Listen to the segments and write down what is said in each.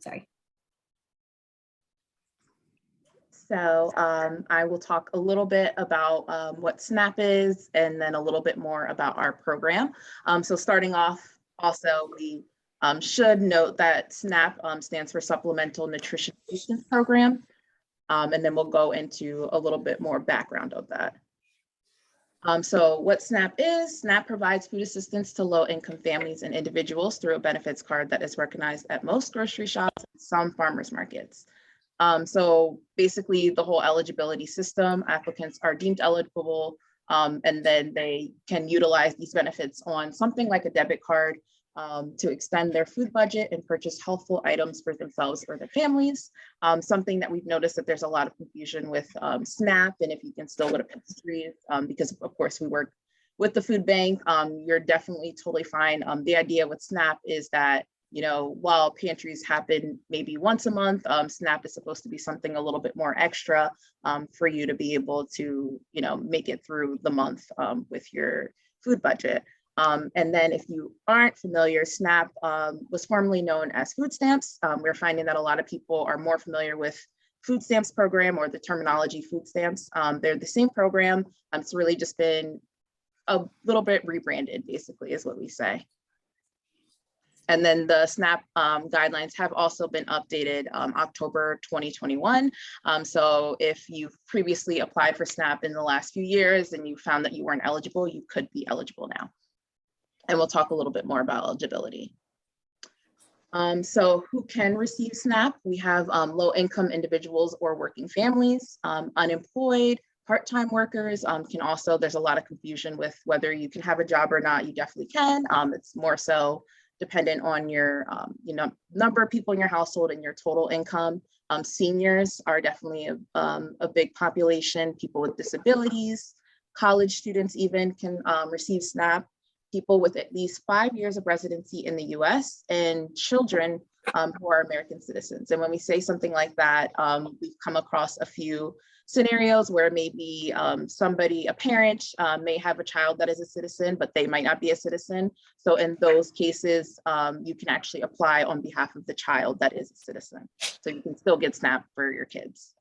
Sorry. So I will talk a little bit about what SNAP is and then a little bit more about our program. So starting off, also, we should note that SNAP stands for Supplemental Nutrition Assistance Program. And then we'll go into a little bit more background of that. So what SNAP is, SNAP provides food assistance to low-income families and individuals through a benefits card that is recognized at most grocery shops and some farmers markets. So basically the whole eligibility system, applicants are deemed eligible, and then they can utilize these benefits on something like a debit card to extend their food budget and purchase healthful items for themselves or their families. Something that we've noticed that there's a lot of confusion with SNAP, and if you can still go to pastries, because of course we work with the food bank, you're definitely totally fine. The idea with SNAP is that, you know, while pantries happen maybe once a month, SNAP is supposed to be something a little bit more extra for you to be able to, you know, make it through the month with your food budget. And then if you aren't familiar, SNAP was formerly known as food stamps. We're finding that a lot of people are more familiar with food stamps program or the terminology food stamps. They're the same program. It's really just been a little bit rebranded, basically, is what we say. And then the SNAP guidelines have also been updated October 2021. So if you've previously applied for SNAP in the last few years and you found that you weren't eligible, you could be eligible now. And we'll talk a little bit more about eligibility. So who can receive SNAP? We have low-income individuals or working families, unemployed, part-time workers can also, there's a lot of confusion with whether you can have a job or not. You definitely can. It's more so dependent on your number of people in your household and your total income. Seniors are definitely a big population. People with disabilities, college students even can receive SNAP. People with at least 5 years of residency in the US, and children who are American citizens. And when we say something like that, we've come across a few scenarios where maybe somebody, a parent may have a child that is a citizen, but they might not be a citizen. So in those cases, you can actually apply on behalf of the child that is a citizen. So you can still get SNAP for your kids.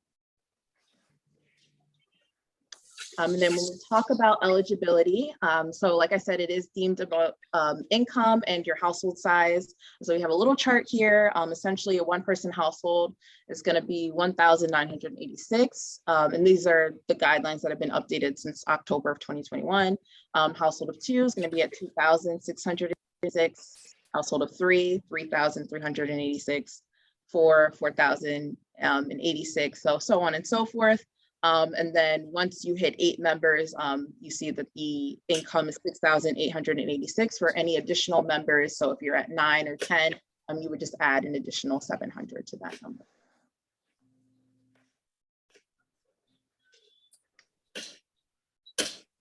And then when we talk about eligibility, so like I said, it is deemed about income and your household size. So we have a little chart here. Essentially, a one-person household is going to be 1,986. And these are the guidelines that have been updated since October of 2021. Household of two is going to be at 2,686. Household of three, 3,386. Four, 4,086. So on and so forth. And then once you hit 8 members, you see that the income is 6,886 for any additional members. So if you're at 9 or 10, you would just add an additional 700 to that number.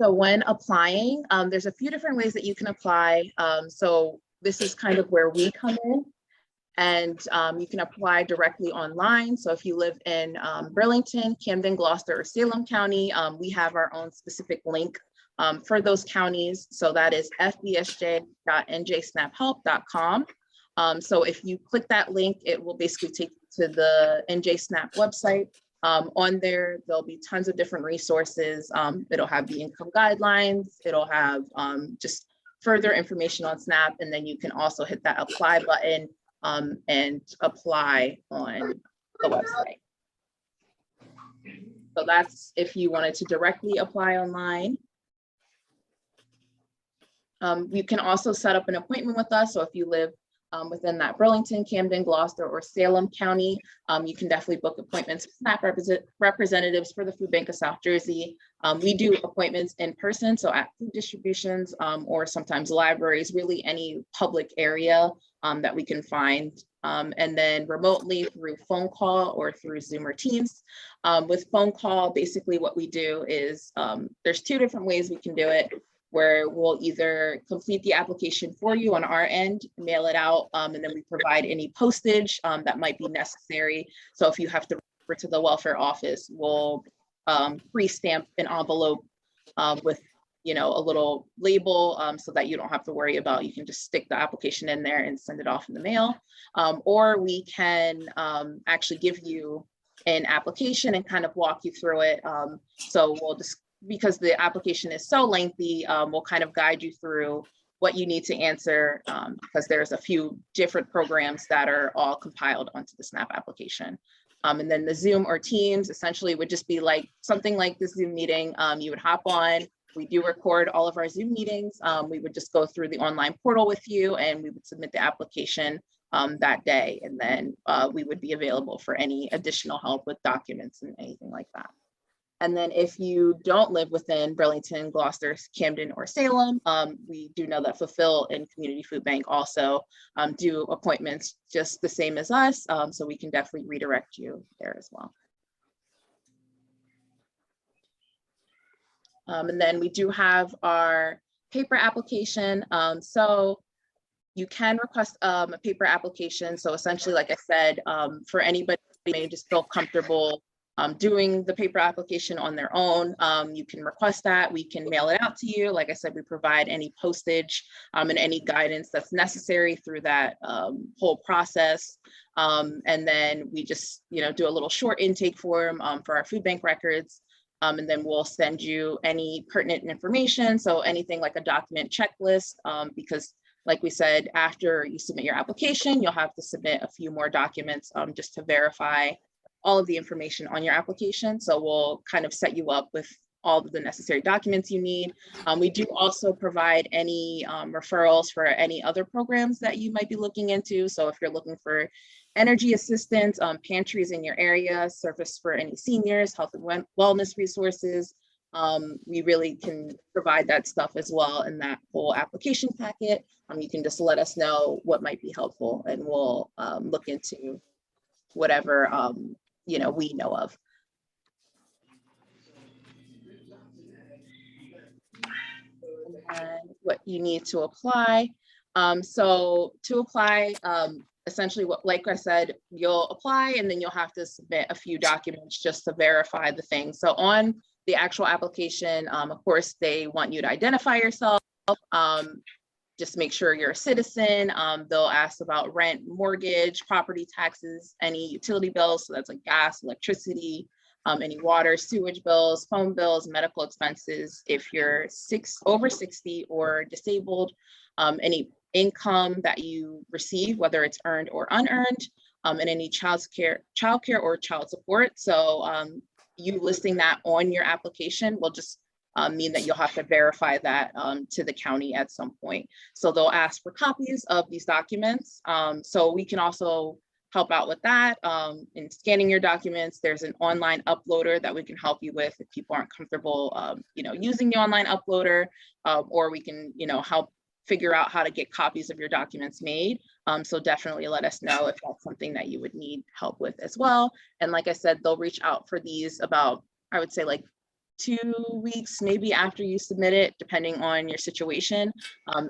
So when applying, there's a few different ways that you can apply. So this is kind of where we come in. And you can apply directly online. So if you live in Burlington, Camden, Gloucester, or Salem County, we have our own specific link for those counties. So that is fbsj.njsnaphelp.com. So if you click that link, it will basically take you to the NJ SNAP website. On there, there'll be tons of different resources. It'll have the income guidelines. It'll have just further information on SNAP. And then you can also hit that apply button and apply on the website. So that's if you wanted to directly apply online. You can also set up an appointment with us. So if you live within that Burlington, Camden, Gloucester, or Salem County, you can definitely book appointments with SNAP representatives for the Food Bank of South Jersey. We do appointments in person, so at food distributions or sometimes libraries, really any public area that we can find. And then remotely through phone call or through Zoom or Teams. With phone call, basically what we do is there's 2 different ways we can do it, where we'll either complete the application for you on our end, mail it out, and then we provide any postage that might be necessary. So if you have to refer to the welfare office, we'll pre-stamp an envelope with a little label so that you don't have to worry about, you can just stick the application in there and send it off in the mail. Or we can actually give you an application and kind of walk you through it. So we'll just, because the application is so lengthy, we'll kind of guide you through what you need to answer, because there's a few different programs that are all compiled onto the SNAP application. And then the Zoom or Teams essentially would just be like something like the Zoom meeting. You would hop on. We do record all of our Zoom meetings. We would just go through the online portal with you, and we would submit the application that day. And then we would be available for any additional help with documents and anything like that. And then if you don't live within Burlington, Gloucester, Camden, or Salem, we do know that Fulfill and Community Food Bank also do appointments just the same as us. So we can definitely redirect you there as well. And then we do have our paper application. So you can request a paper application. So essentially, like I said, for anybody who may just feel comfortable doing the paper application on their own, you can request that. We can mail it out to you. Like I said, we provide any postage and any guidance that's necessary through that whole process. And then we just, do a little short intake form for our food bank records. And then we'll send you any pertinent information. So anything like a document checklist, because like we said, after you submit your application, you'll have to submit a few more documents just to verify all of the information on your application. So we'll kind of set you up with all of the necessary documents you need. We do also provide any referrals for any other programs that you might be looking into. So if you're looking for energy assistance, pantries in your area, service for any seniors, health and wellness resources, we really can provide that stuff as well in that whole application packet. You can just let us know what might be helpful, and we'll look into whatever we know of. And what you need to apply. So to apply, essentially, like I said, you'll apply and then you'll have to submit a few documents just to verify the things. So on the actual application, of course, they want you to identify yourself. Just make sure you're a citizen. They'll ask about rent, mortgage, property taxes, any utility bills. So that's like gas, electricity, any water, sewage bills, phone bills, medical expenses. If you're over 60 or disabled, any income that you receive, whether it's earned or unearned, and any childcare or child support. So you listing that on your application will just mean that you'll have to verify that to the county at some point. So they'll ask for copies of these documents. So we can also help out with that in scanning your documents. There's an online uploader that we can help you with if people aren't comfortable, using the online uploader, or we can, help figure out how to get copies of your documents made. So definitely let us know if that's something that you would need help with as well. And like I said, they'll reach out for these about, I would say, like 2 weeks, maybe after you submit it, depending on your situation.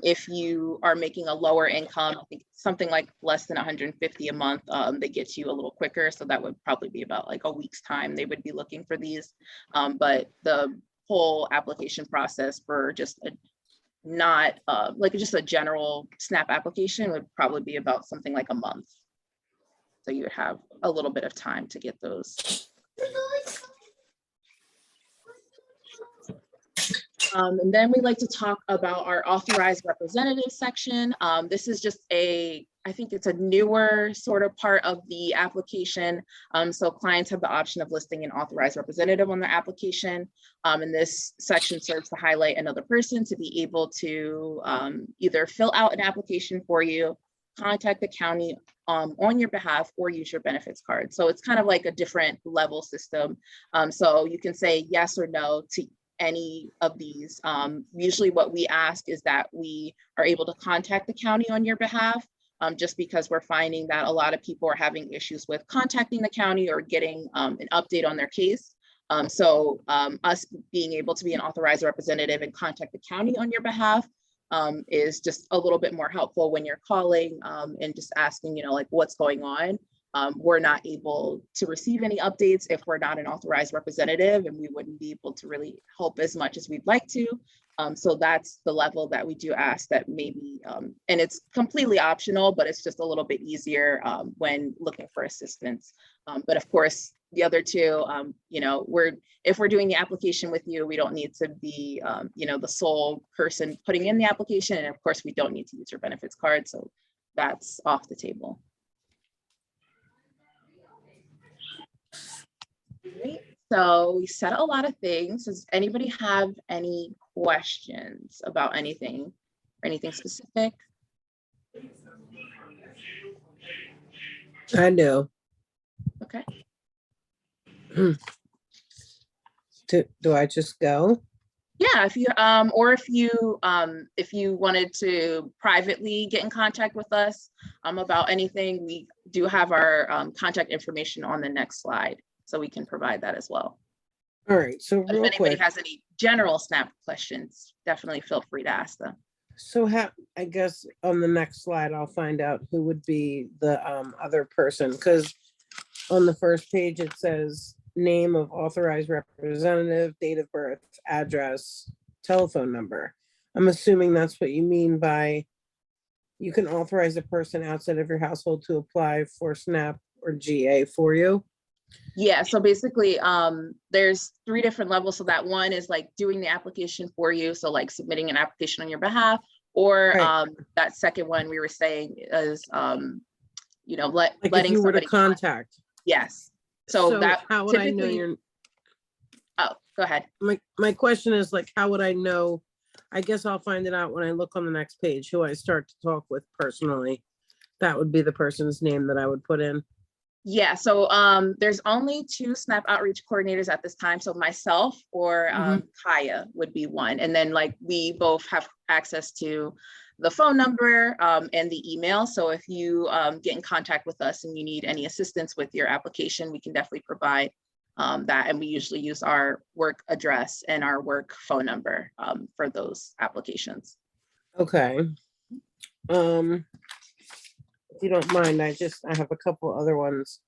If you are making a lower income, I think something like less than 150 a month, they get you a little quicker. So that would probably be about like a week's time they would be looking for these. But the whole application process for just just a general SNAP application would probably be about something like a month. So you would have a little bit of time to get those. And then we like to talk about our Authorized Representatives section. This is just I think it's a newer sort of part of the application. So clients have the option of listing an authorized representative on their application. And this section serves to highlight another person to be able to either fill out an application for you, contact the county on your behalf, or use your benefits card. So it's kind of like a different level system. So you can say yes or no to any of these. Usually what we ask is that we are able to contact the county on your behalf, just because we're finding that a lot of people are having issues with contacting the county or getting an update on their case. So us being able to be an authorized representative and contact the county on your behalf is just a little bit more helpful when you're calling and just asking, like what's going on. We're not able to receive any updates if we're not an authorized representative, and we wouldn't be able to really help as much as we'd like to. So that's the level that we do ask that maybe, and it's completely optional, but it's just a little bit easier when looking for assistance. But of course, the other two, you know, if we're doing the application with you, we don't need to be, you know, the sole person putting in the application. And of course, we don't need to use your benefits card. So that's off the table. Great. So we said a lot of things. Does anybody have any questions about anything or anything specific? I do. Okay. Do I just go? Yeah, if you or if you wanted to privately get in contact with us about anything, we do have our contact information on the next slide, so we can provide that as well. All right, so But if real anybody quick. has any general SNAP questions, definitely feel free to ask them. So I guess on the next slide, I'll find out who would be the other person, because on the first page, it says name of authorized representative, date of birth, address, telephone number. I'm assuming that's what you mean by you can authorize a person outside of your household to apply for SNAP or GA for you. Yeah, so basically, there's 3 different levels. So that one is like doing the application for you. So like submitting an application on your behalf, or Right. that second one we were saying is, you know, Like letting if you were to somebody contact. Yes. So that how would I know typically, your, oh, go ahead. my question is like, how would I know? I guess I'll find it out when I look on the next page, who I start to talk with personally. That would be the person's name that I would put in. Yeah, so there's only 2 SNAP outreach coordinators at this time. So myself or Kaya would be one. And then like we both have access to the phone number and the email. So if you get in contact with us and you need any assistance with your application, we can definitely provide that. And we usually use our work address and our work phone number for those applications. Okay. If you don't mind, I have a couple other ones.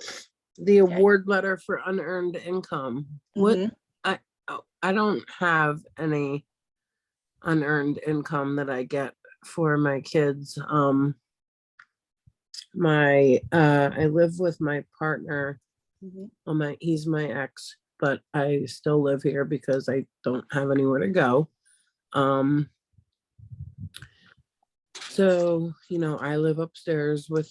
The Okay. award letter for unearned income. What I don't have any unearned income that I get for my kids. I live with my partner. He's my ex, but I still live here because I don't have anywhere to go. So, you know, I live upstairs with,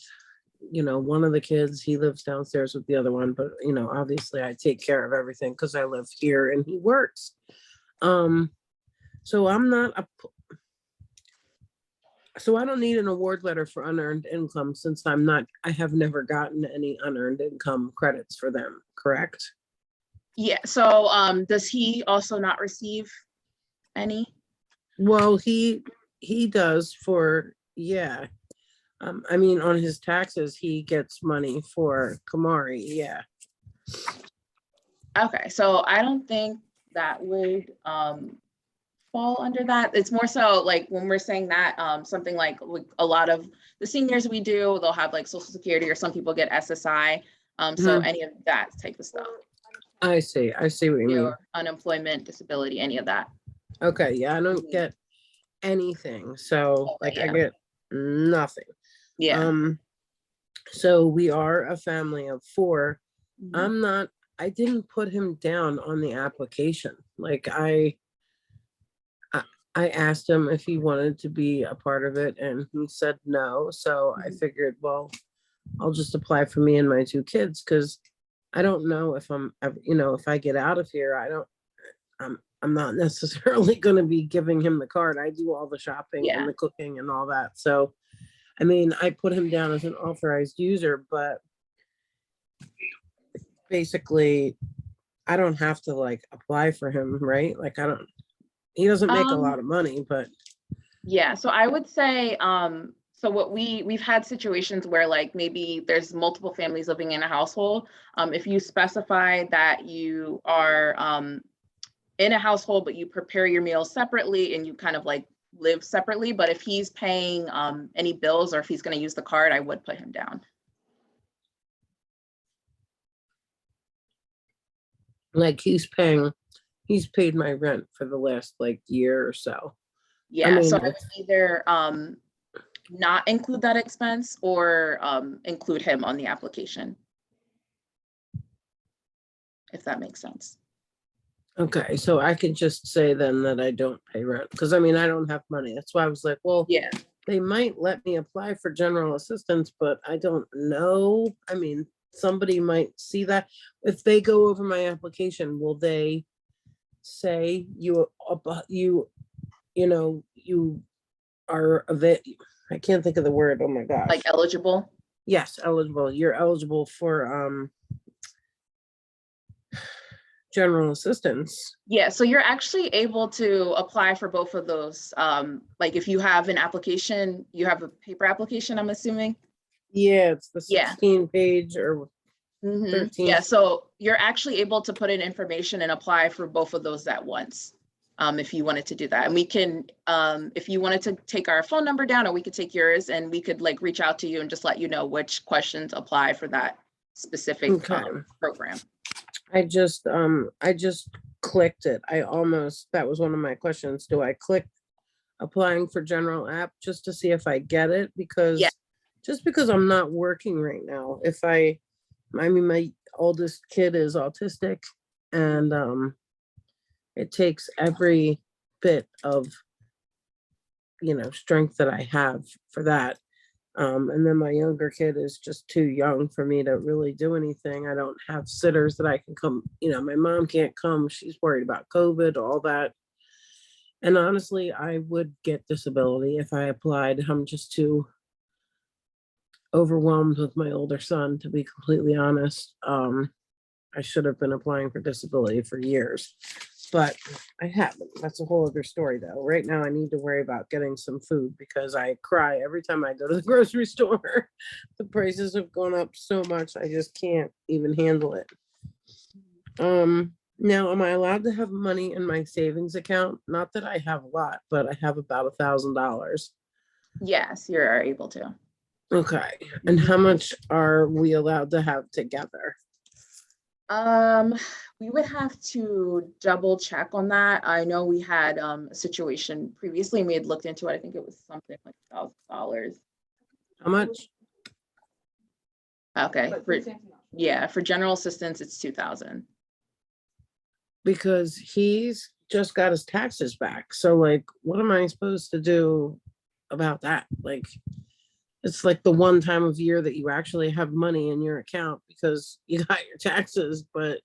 you know, one of the kids. He lives downstairs with the other one, but, you know, obviously I take care of everything because I live here and he works. So I'm not so I don't need an award letter for unearned income since I have never gotten any unearned income credits for them, correct? Yeah, so does he also not receive any? Well, he does for, yeah. I mean, on his taxes, he gets money for Kamari, yeah. Okay, so I don't think that would fall under that. It's more so like when we're saying that something like a lot of the seniors we do, they'll have like Social Security, or some people get SSI. So any of that type of stuff. I see what you mean. Unemployment, disability, any of that. Okay, yeah, I don't get anything. So I get nothing. Yeah. So we are a family of 4. I didn't put him down on the application. Like I asked him if he wanted to be a part of it and he said no. So I figured, well, I'll just apply for me and my 2 kids, because I don't know if if I get out of here, I'm not necessarily going to be giving him the card. I do all the shopping and the cooking and all that. So, I mean, I put him down as an authorized user, but basically I don't have to like apply for him, right? Like he doesn't make a lot of money, but. Yeah, so I would say, so what we've had situations where like maybe there's multiple families living in a household. If you specify that you are in a household, but you prepare your meals separately and you kind of like live separately, but if he's paying any bills or if he's going to use the card, I would put him down. Like he's paying he's paid my rent for the last like year or so. Yeah, so mean, I would either not include that expense or include him on the application. If that makes sense. okay, so I can just say then that I don't pay rent, because I mean, I don't have money. That's why I was like, well, Yeah. they might let me apply for general assistance, but I don't know. I mean, somebody might see that. If they go over my application, will they say you know, you are of it? I can't think of the word. Oh my gosh. Like eligible? Yes, eligible. You're eligible for general assistance. Yeah, so you're actually able to apply for both of those. Like if you have an application, you have a paper application, I'm assuming? Yeah, it's the Yeah. 16 page or 13. Yeah, so you're actually able to put in information and apply for both of those at once. If you wanted to do that. And we can, if you wanted to take our phone number down, or we could take yours and we could like reach out to you and just let you know which questions apply for that specific Okay. program. I just clicked it. That was one of my questions. Do I click applying for general app just to see if I get it? Because Yeah. just because I'm not working right now, I mean, my oldest kid is autistic, and it takes every bit of, strength that I have for that. And then my younger kid is just too young for me to really do anything. I don't have sitters that I can come, my mom can't come. She's worried about COVID, all that. And honestly, I would get disability if I applied. I'm just too overwhelmed with my older son, to be completely honest. I should have been applying for disability for years, but I haven't. That's a whole other story though. Right now I need to worry about getting some food because I cry every time I go to the grocery store. The prices have gone up so much, I just can't even handle it. Now, am I allowed to have money in my savings account? Not that I have a lot, but I have about $1,000. Yes, you're able to. Okay. And how much are we allowed to have together? We would have to double check on that. I know we had a situation previously and we had looked into it. I think it was something like $1,000. How much? Okay. For general assistance, it's 2,000. Because he's just got his taxes back. So like, what am I supposed to do about that? Like, it's like the one time of year that you actually have money in your account because you got your taxes, but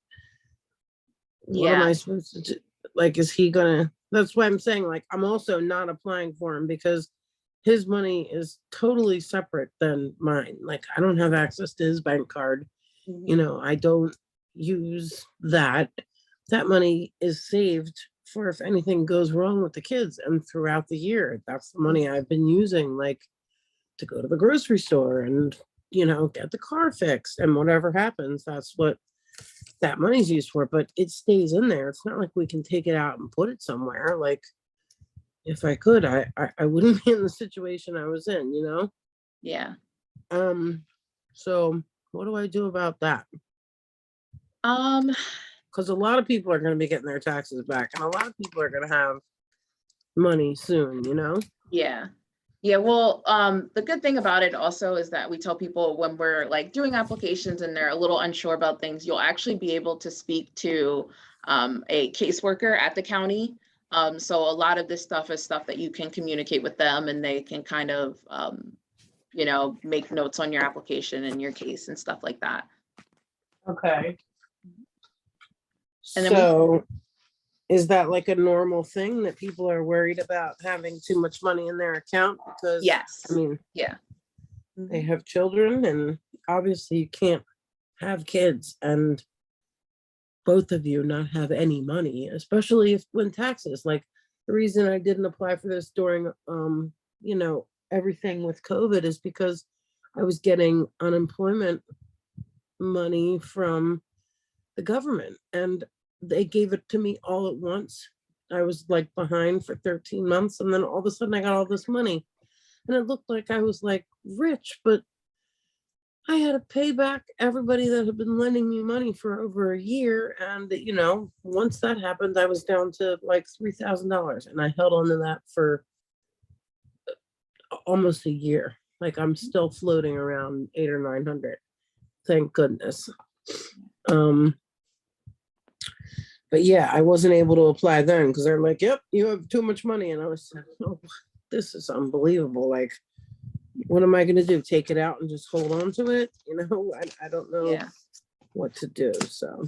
what am I supposed to do? Like, is he gonna, that's why I'm saying, like, I'm also not applying for him because his money is totally separate than mine. Like, I don't have access to his bank card. I don't use that. That money is saved for if anything goes wrong with the kids. And throughout the year, that's the money I've been using, like, to go to the grocery store and, get the car fixed, and whatever happens, that's what that money's used for. But it stays in there. It's not like we can take it out and put it somewhere. Like, if I could, I wouldn't be in the situation I was in, Yeah. So what do I do about that? Because a lot of people are going to be getting their taxes back, and a lot of people are going to have money soon, Yeah. Yeah, well, the good thing about it also is that we tell people when we're like doing applications and they're a little unsure about things, you'll actually be able to speak to a caseworker at the county. So a lot of this stuff is stuff that you can communicate with them, and they can kind of, make notes on your application and your case and stuff like that. Okay. And then so is that like a normal thing that people are worried about having too much money in their account? Because yes, I mean, yeah, they have children, and obviously you can't have kids and both of you not have any money, especially when taxes, like the reason I didn't apply for this during everything with COVID is because I was getting unemployment money from the government, and they gave it to me all at once. I was like behind for 13 months, and then all of a sudden I got all this money, and it looked like I was like rich, but I had to pay back everybody that had been lending me money for over a year. And, once that happened, I was down to like $3,000 and I held on to that for almost a year. Like I'm still floating around 800 or 900. Thank goodness. But yeah, I wasn't able to apply then because they're like, yep, you have too much money. And I was like, oh, this is unbelievable. Like, what am I going to do? Take it out and just hold on to it? I don't know what to do. So.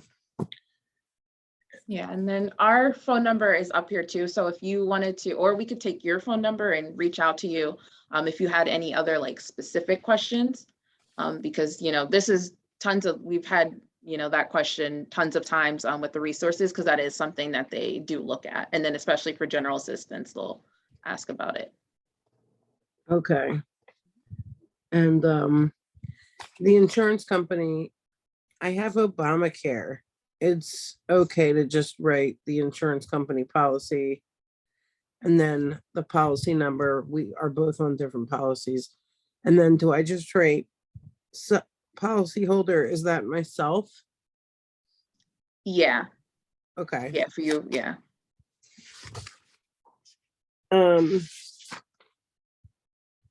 Yeah, and then our phone number is up here too. So if you wanted to, or we could take your phone number and reach out to you if you had any other like specific questions, because, this is we've had, that question tons of times with the resources, because that is something that they do look at. And then especially for general assistance, they'll ask about it. Okay. And the insurance company, I have Obamacare. It's okay to just write the insurance company policy and then the policy number. We are both on different policies. And then do I just write policy holder? Is that myself? Yeah. Okay. Yeah, for you. Yeah.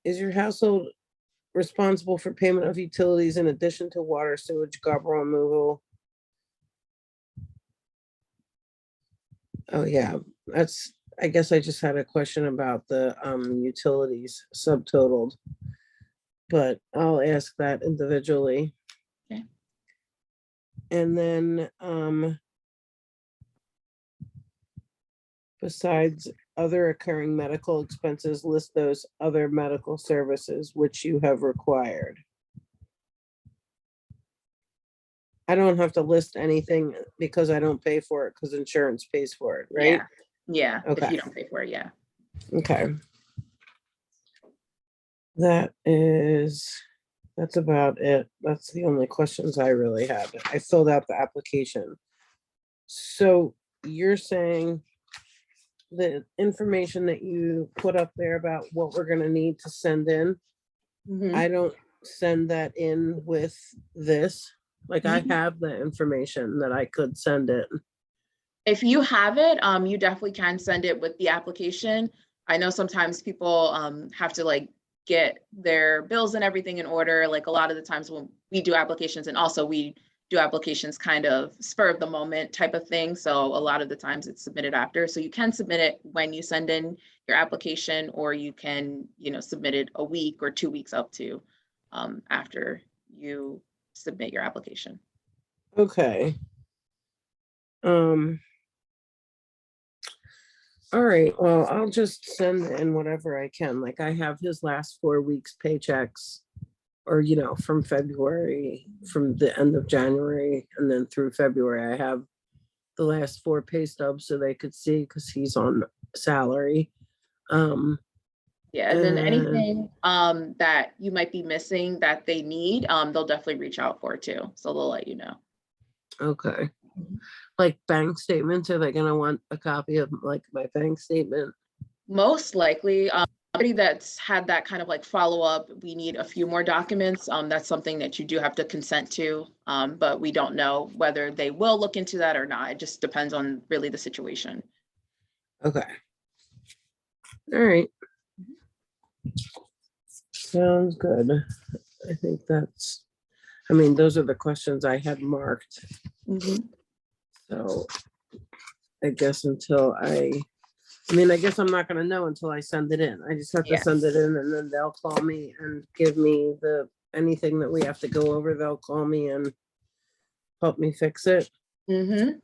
Is your household responsible for payment of utilities in addition to water, sewage, garbage removal? Oh yeah, I guess I just had a question about the utilities subtotaled, but I'll ask that individually. Okay. And then besides other occurring medical expenses, list those other medical services which you have required. I don't have to list anything because I don't pay for it because insurance pays for it, right? Yeah. Okay. If you don't pay for it, yeah. Okay. That's about it. That's the only questions I really had. I filled out the application. So you're saying the information that you put up there about what we're gonna need to send in, I don't send that in with this? Like I have the information that I could send it. If you have it, you definitely can send it with the application. I know sometimes people have to like get their bills and everything in order. Like a lot of the times when we do applications, and also we do applications kind of spur of the moment type of thing. So a lot of the times it's submitted after. So you can submit it when you send in your application, or you can, submit it a week or 2 weeks up to after you submit your application. Okay. All right, well, I'll just send in whatever I can. Like I have his last 4 weeks paychecks, or from February, from the end of January and then through February. I have the last 4 pay stubs so they could see because he's on salary. Yeah, and then anything that you might be missing that they need, they'll definitely reach out for too. So they'll let you know. Okay. Like bank statements, are they gonna want a copy of like my bank statement? Most likely, somebody that's had that kind of like follow up, we need a few more documents. That's something that you do have to consent to, but we don't know whether they will look into that or not. It just depends on really the situation. Okay. All right. Sounds good. I think those are the questions I had marked. So I guess I guess I'm not gonna know until I send it in. I just have to send it in and then they'll call me and give me anything that we have to go over. They'll call me and help me fix it.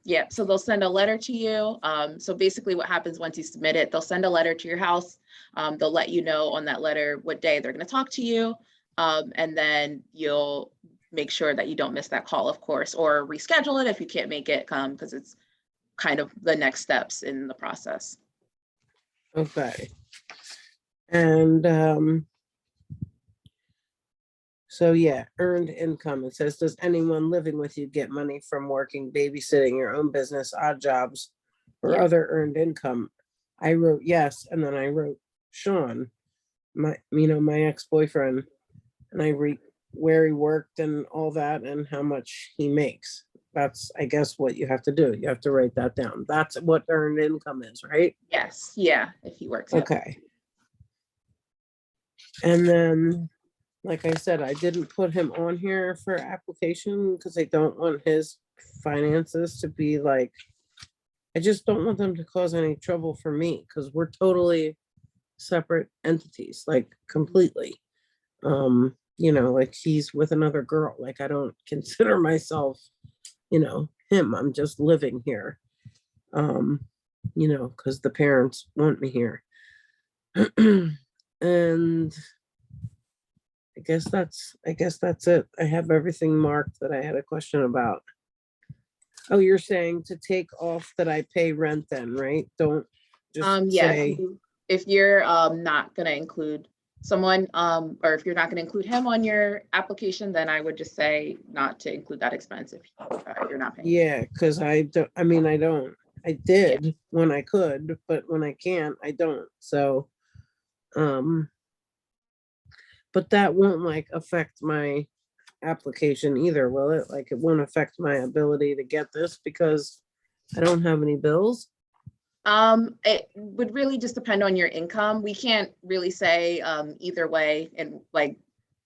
Yeah, so they'll send a letter to you. So basically what happens once you submit it, they'll send a letter to your house. They'll let you know on that letter what day they're going to talk to you. And then you'll make sure that you don't miss that call, of course, or reschedule it if you can't make it come, because it's kind of the next steps in the process. Okay. And so yeah, earned income. It says, does anyone living with you get money from working, babysitting, your own business, odd jobs, or other earned income? I wrote yes, and then I wrote Sean, my ex-boyfriend, and I where he worked and all that and how much he makes. That's, I guess, what you have to do. You have to write that down. That's what earned income is, right? Yes, yeah, if he works. Yep. Okay. And then, like I said, I didn't put him on here for application because I don't want his finances to be like, I just don't want them to cause any trouble for me because we're totally separate entities, like completely. You know, like he's with another girl. Like I don't consider myself, you know, him. I'm just living here. You know, because the parents want me here. And I guess that's it. I have everything marked that I had a question about. Oh, you're saying to take off that I pay rent then, right? Don't just Yeah, say, if you're not gonna include someone, or if you're not gonna include him on your application, then I would just say not to include that expense if you're not paying. yeah, because I don't, I mean, I don't. I did when I could, but when I can't, I don't. So, but that won't like affect my application either, will it? Like it won't affect my ability to get this because I don't have any bills. It would really just depend on your income. We can't really say either way, and like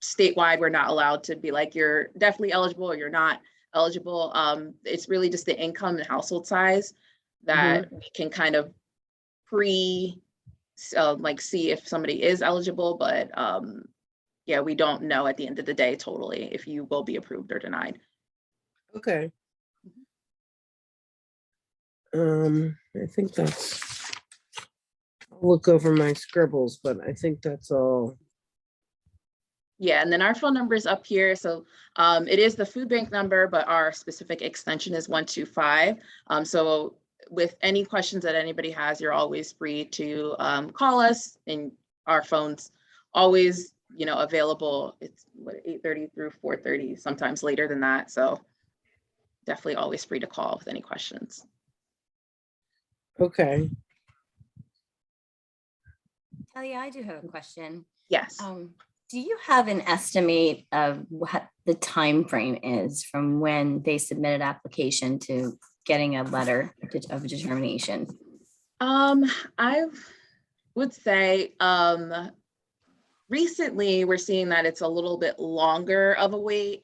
statewide, we're not allowed to be like you're definitely eligible or you're not eligible. It's really just the income and household size that we can kind of like see if somebody is eligible, but yeah, we don't know at the end of the day totally if you will be approved or denied. Okay. I think that's, I'll look over my scribbles, but I think that's all. Yeah, and then our phone number is up here. So it is the food bank number, but our specific extension is 125. So with any questions that anybody has, you're always free to call us, and our phone's always, you know, available. It's what, 8:30 through 4:30, sometimes later than that. So definitely always free to call with any questions. Okay. Talia, I do have a question. Yes. Do you have an estimate of what the time frame is from when they submit an application to getting a letter of determination? I would say recently we're seeing that it's a little bit longer of a wait.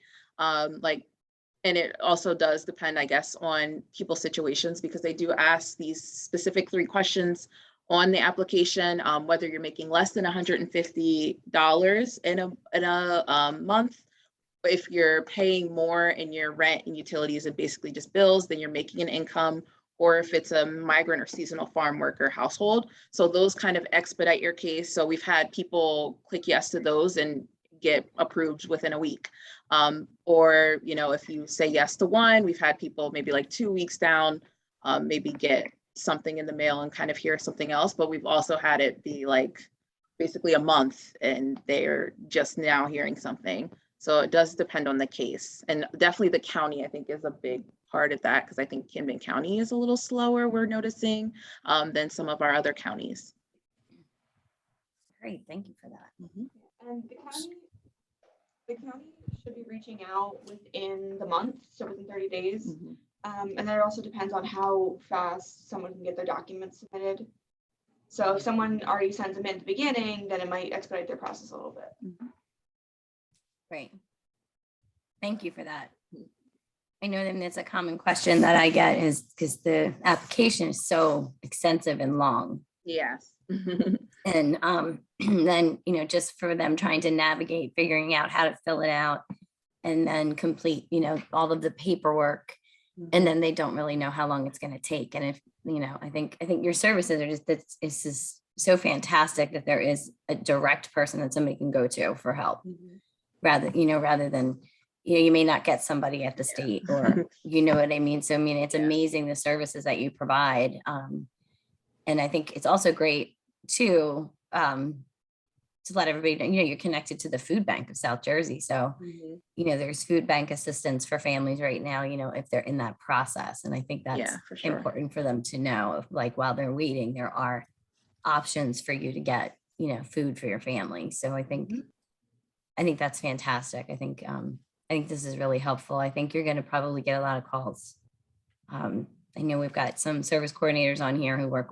And it also does depend, I guess, on people's situations because they do ask these specific 3 questions on the application, whether you're making less than $150 in a month. If you're paying more in your rent and utilities and basically just bills, then you're making an income, or if it's a migrant or seasonal farm worker household. So those kind of expedite your case. So we've had people click yes to those and get approved within a week. Or, you know, if you say yes to one, we've had people maybe like 2 weeks down, maybe get something in the mail and kind of hear something else. But we've also had it be like basically a month and they're just now hearing something. So it does depend on the case. And definitely the county, I think, is a big part of that because I think Camden County is a little slower, we're noticing, than some of our other counties. Great, thank you for that. And the county should be reaching out within the month, so within 30 days. And then it also depends on how fast someone can get their documents submitted. So if someone already sends them in at the beginning, then it might expedite their process a little bit. Great. Thank you for that. I know that it's a common question that I get is because the application is so extensive and long. Yes. And then, you know, just for them trying to navigate, figuring out how to fill it out and then complete, you know, all of the paperwork. And then they don't really know how long it's going to take. And if, you know, I think your services are just, it's just so fantastic that there is a direct person that somebody can go to for help rather than, you know, you may not get somebody at the state or, you know what I mean? So, I mean, it's amazing the services that you provide. And I think it's also great to let everybody know, you know, you're connected to the food bank of South Jersey. So, you know, there's food bank assistance for families right now, you know, if they're in that process. And I think that's for sure. important for them to know, like, while they're waiting, there are options for you to get, you know, food for your family. So I think I think that's fantastic. I think this is really helpful. I think you're going to probably get a lot of calls. I know we've got some service coordinators on here who work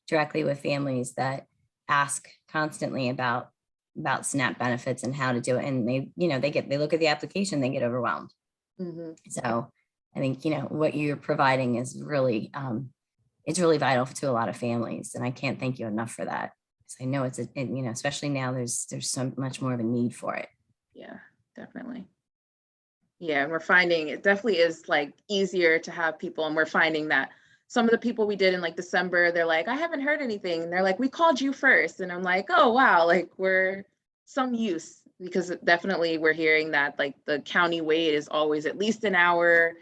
directly with families that ask constantly about SNAP benefits and how to do it. And they look at the application, they get overwhelmed. Mhm. So I think, what you're providing is really, it's really vital to a lot of families. And I can't thank you enough for that. So I know especially now there's so much more of a need for it. Yeah, definitely. Yeah, and we're finding it definitely is like easier to have people, and we're finding that some of the people we did in like December, they're like, I haven't heard anything. And they're like, we called you first. And I'm like, oh, wow, like we're some use, because definitely we're hearing that like the county wait is always at least an hour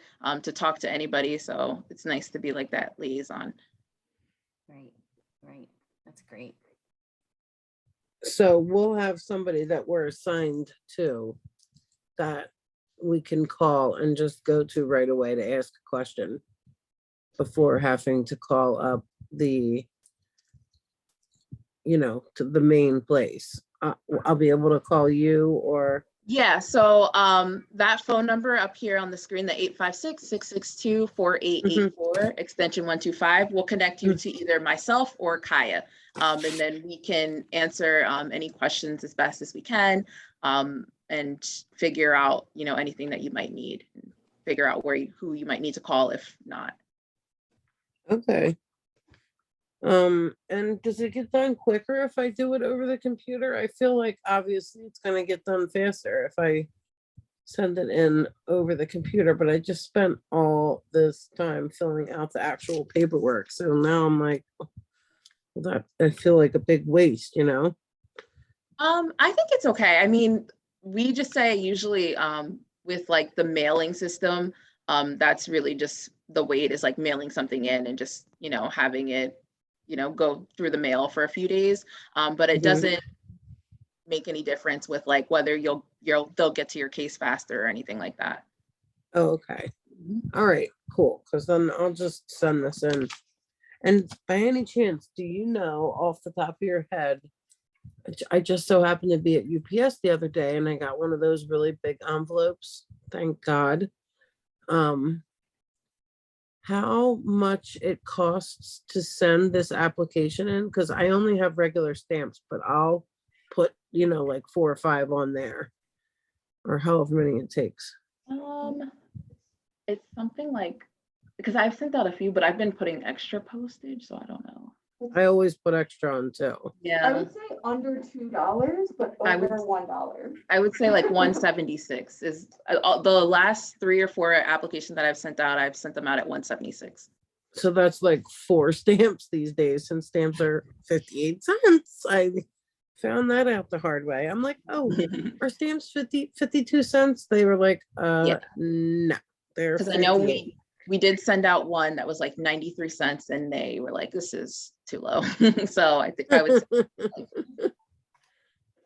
to talk to anybody. So it's nice to be like that liaison. Right. That's great. So we'll have somebody that we're assigned to that we can call and just go to right away to ask a question before having to call up to the main place. I'll be able to call you or. Yeah, so that phone number up here on the screen, the 856-662-4884, extension 125, will connect you to either myself or Kaya. And then we can answer any questions as best as we can, and figure out, anything that you might need, and figure out who you might need to call if not. Okay. And does it get done quicker if I do it over the computer? I feel like obviously it's gonna get done faster if I send it in over the computer, but I just spent all this time filling out the actual paperwork. So now I'm like, that I feel like a big waste, I think it's okay. I mean, we just say usually with like the mailing system, that's really just the wait is like mailing something in and just, having it go through the mail for a few days. But it doesn't make any difference with like whether they'll get to your case faster or anything like that. Oh, okay. All right, cool. Because then I'll just send this in. And by any chance, do you know off the top of your head, I just so happened to be at UPS the other day and I got one of those really big envelopes. Thank God. How much it costs to send this application in? Because I only have regular stamps, but I'll put, like 4 or 5 on there, or however many it takes. It's something like, because I've sent out a few, but I've been putting extra postage, so I don't know. I always put extra on too. I Yeah, would say under $2, but I would- over $1. I would say like 176 is the last 3 or 4 applications that I've sent out them out at 176. So that's like 4 stamps these days, since stamps are 58 cents. I found that out the hard way. I'm like, oh, are stamps 52 cents? They were like, Yeah. no, they're Because I know 58. we did send out one that was like 93 cents and they were like, this is too low. So I think I would say,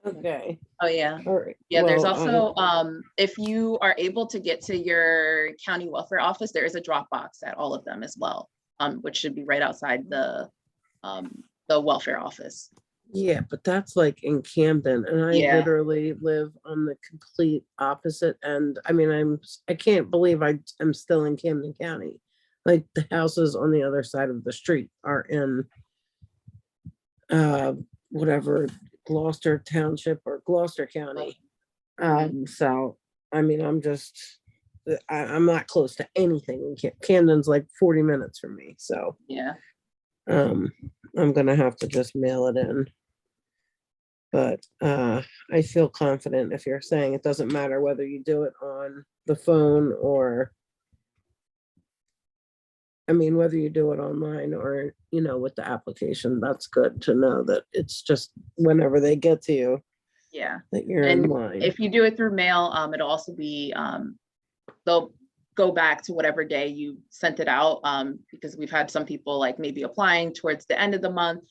Okay. oh yeah. All right. Yeah, there's Well, also, if you are able to get to your county welfare office, there is a drop box at all of them as well, which should be right outside the welfare office. yeah, but that's like in Camden, and I Yeah. literally live on the complete opposite end. I mean, I can't believe I'm still in Camden County. Like the houses on the other side of the street are in whatever, Gloucester Township or Gloucester County. So I mean, I'm not close to anything. Camden's like 40 minutes from me, so Yeah. I'm gonna have to just mail it in. But I feel confident if you're saying it doesn't matter whether you do it on the phone or, I mean, whether you do it online or, with the application. That's good to know that it's just whenever they get to you Yeah. that you're in And line. if you do it through mail, it'll also be, they'll go back to whatever day you sent it out, because we've had some people like maybe applying towards the end of the month.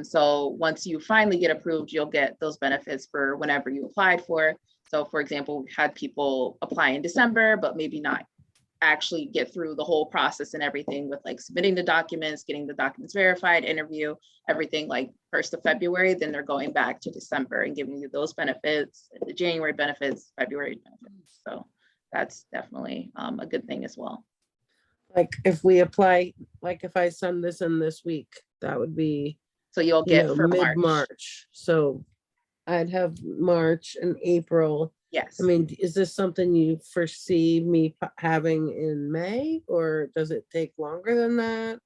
So once you finally get approved, you'll get those benefits for whenever you applied for. So for example, we've had people apply in December, but maybe not actually get through the whole process and everything with like submitting the documents, getting the documents verified, interview, everything like 1st of February, then they're going back to December and giving you those benefits, the January benefits, February benefits. So that's definitely a good thing as well. Like if we apply, like if I send this in this week, that would be, So you'll you get know, for March. mid-March. So I'd have March and April. Yes. I mean, is this something you foresee me having in May, or does it take longer than that?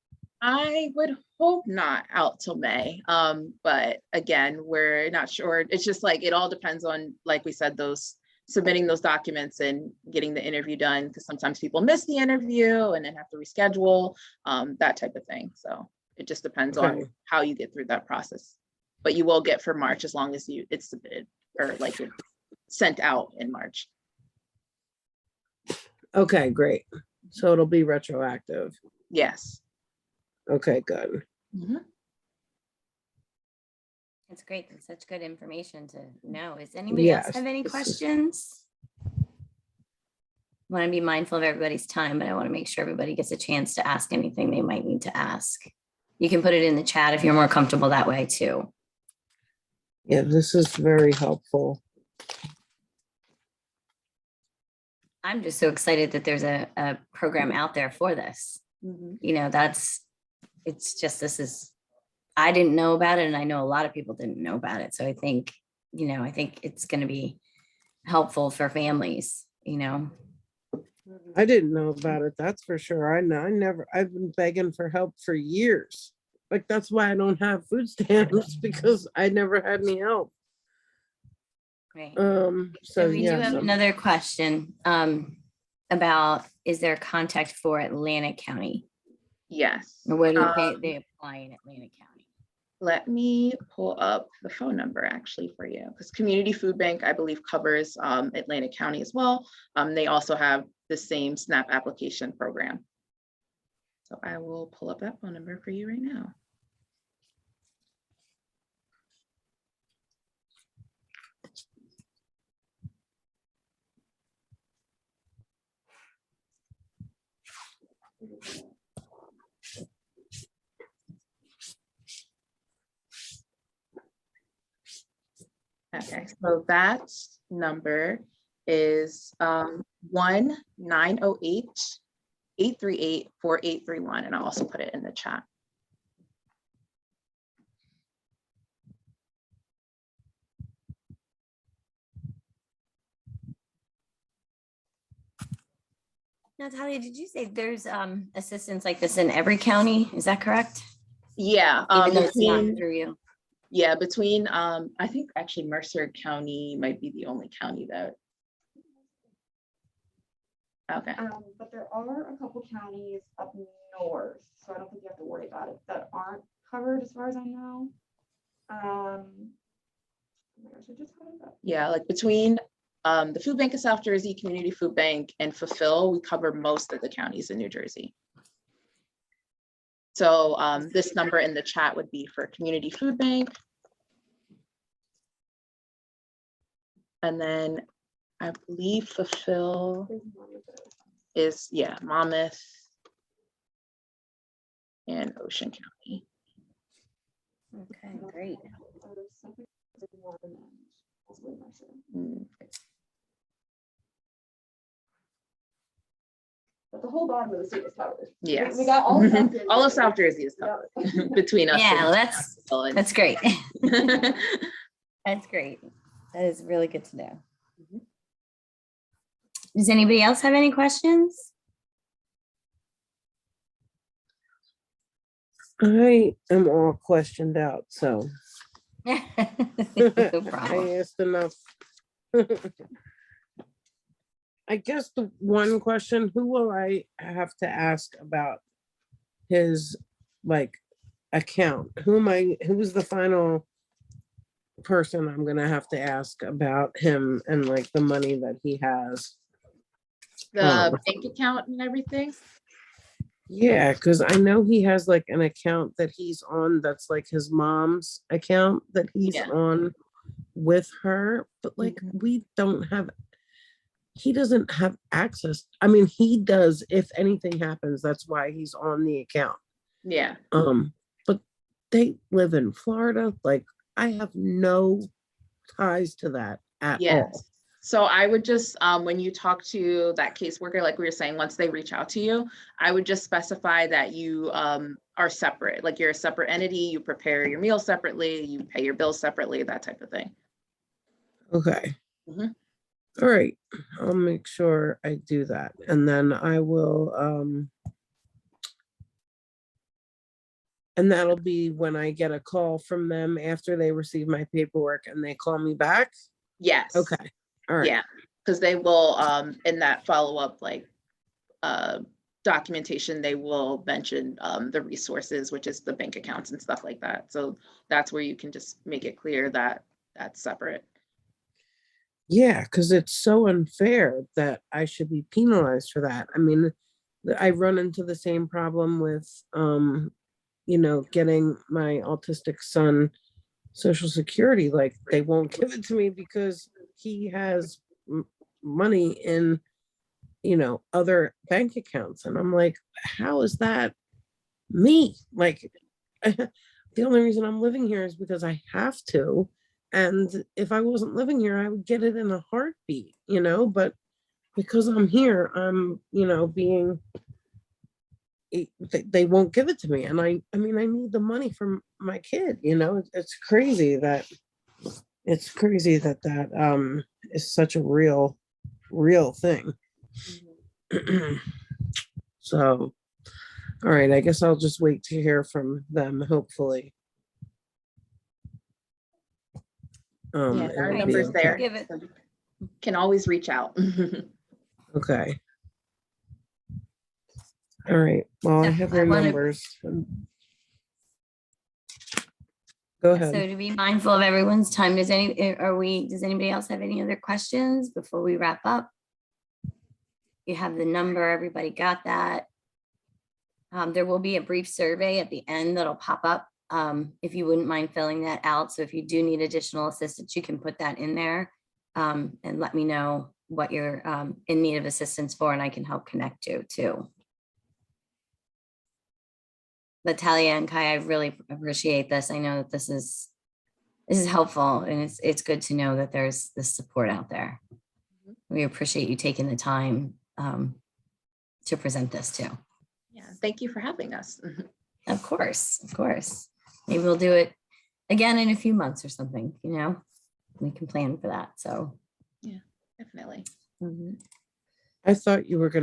I would hope not out till May. But again, we're not sure. It's just like, it all depends on, like we said, those submitting those documents and getting the interview done, because sometimes people miss the interview and then have to reschedule, that type of thing. So it just depends on Okay. how you get through that process. But you will get for March as long as it's submitted or like it's sent out in March. Okay, great. So it'll be retroactive. Yes. Okay, good. That's great. That's such good information to know. Does anybody else Yes, have any this is- questions? Want to be mindful of everybody's time, but I want to make sure everybody gets a chance to ask anything they might need to ask. You can put it in the chat if you're more comfortable that way too. Yeah, this is very helpful. I'm just so excited that there's a program out there for this. You know, it's just, I didn't know about it, and I know a lot of people didn't know about it. So I think, you know, I think it's going to be helpful for families, you know. I didn't know about it, that's for sure. I've been begging for help for years. Like, that's why I don't have food stamps, because I never had any help. Right. So So we do yes, have another question about, is there a contact for Atlantic County? Yes. Or where do they apply in Atlantic County? Let me pull up the phone number actually for you, because Community Food Bank, I believe, covers Atlantic County as well. They also have the same SNAP application program. So I will pull up that phone number for you right now. Okay, so that number is 1-908-838-4831, and I'll also put it in the chat. Natalia, did you say there's assistance like this in every county? Is that correct? Yeah, Even though it's not through you. yeah, between I think actually Mercer County might be the only county that. Okay. But there are a couple counties up north, so I don't think you have to worry about it, that aren't covered as far as I know. Oh my gosh, I just had it up. Yeah, like between the Food Bank of South Jersey, Community Food Bank, and Fulfill, we cover most of the counties in New Jersey. So this number in the chat would be for Community Food Bank. And then I believe Fulfill is, yeah, Monmouth and Ocean County. Okay, great. But the whole bottom of the state is covered. Yes. We got all of South Jersey. All of South Jersey is covered between us. Yeah, and that's Fulfill. that's great. That's great. That is really good to know. Does anybody else have any questions? I am all questioned out, so No I problem. asked enough. I guess the one question, who will I have to ask about his like account? Who's the final person I'm gonna have to ask about him and like the money that he has? The bank account and everything. Yeah, because I know he has like an account that he's on that's like his mom's account that he's Yeah. on with her, but like we don't have, he doesn't have access. I mean, he does, if anything happens, that's why he's on the account. Yeah. But they live in Florida. Like, I have no ties to that at all. Yes. So I would just, when you talk to that caseworker, like we were saying, once they reach out to you, I would just specify that you are separate, like you're a separate entity, you prepare your meals separately, you pay your bills separately, that type of thing. Okay. Mhm. All right. I'll make sure I do that. And then I will, and that'll be when I get a call from them after they receive my paperwork and they call me back. Yes. Okay. All right. Yeah, because they will, in that follow-up, like, documentation, they will mention the resources, which is the bank accounts and stuff like that. So that's where you can just make it clear that that's separate. Yeah, because it's so unfair that I should be penalized for that. I mean, I run into the same problem with, getting my autistic son Social Security. Like, they won't give it to me because he has money in, other bank accounts. And I'm like, how is that me? Like, the only reason I'm living here is because I have to. And if I wasn't living here, I would get it in a heartbeat, but because I'm here, I'm, being, they won't give it to me. And I mean, I need the money from my kid, it's crazy that that is such a real thing. So, all right, I guess I'll just wait to hear from them, hopefully. Yeah, our it'll be number's okay. there. Give it. So you can always reach out. Okay. All right, well, I Yeah, have I your wanna- numbers. Go So ahead. to be mindful of everyone's time, does anybody else have any other questions before we wrap up? You have the number, everybody got that. There will be a brief survey at the end that'll pop up. If you wouldn't mind filling that out. So if you do need additional assistance, you can put that in there and let me know what you're in need of assistance for, and I can help connect you to. Natalia and Kai, I really appreciate this. I know that this is helpful, and it's good to know that there's this support out there. We appreciate you taking the time to present this too. Yeah, thank you for having us. Of course, of course. Maybe we'll do it again in a few months or something, we can plan for that. So Yeah, definitely. mhm. I thought you were going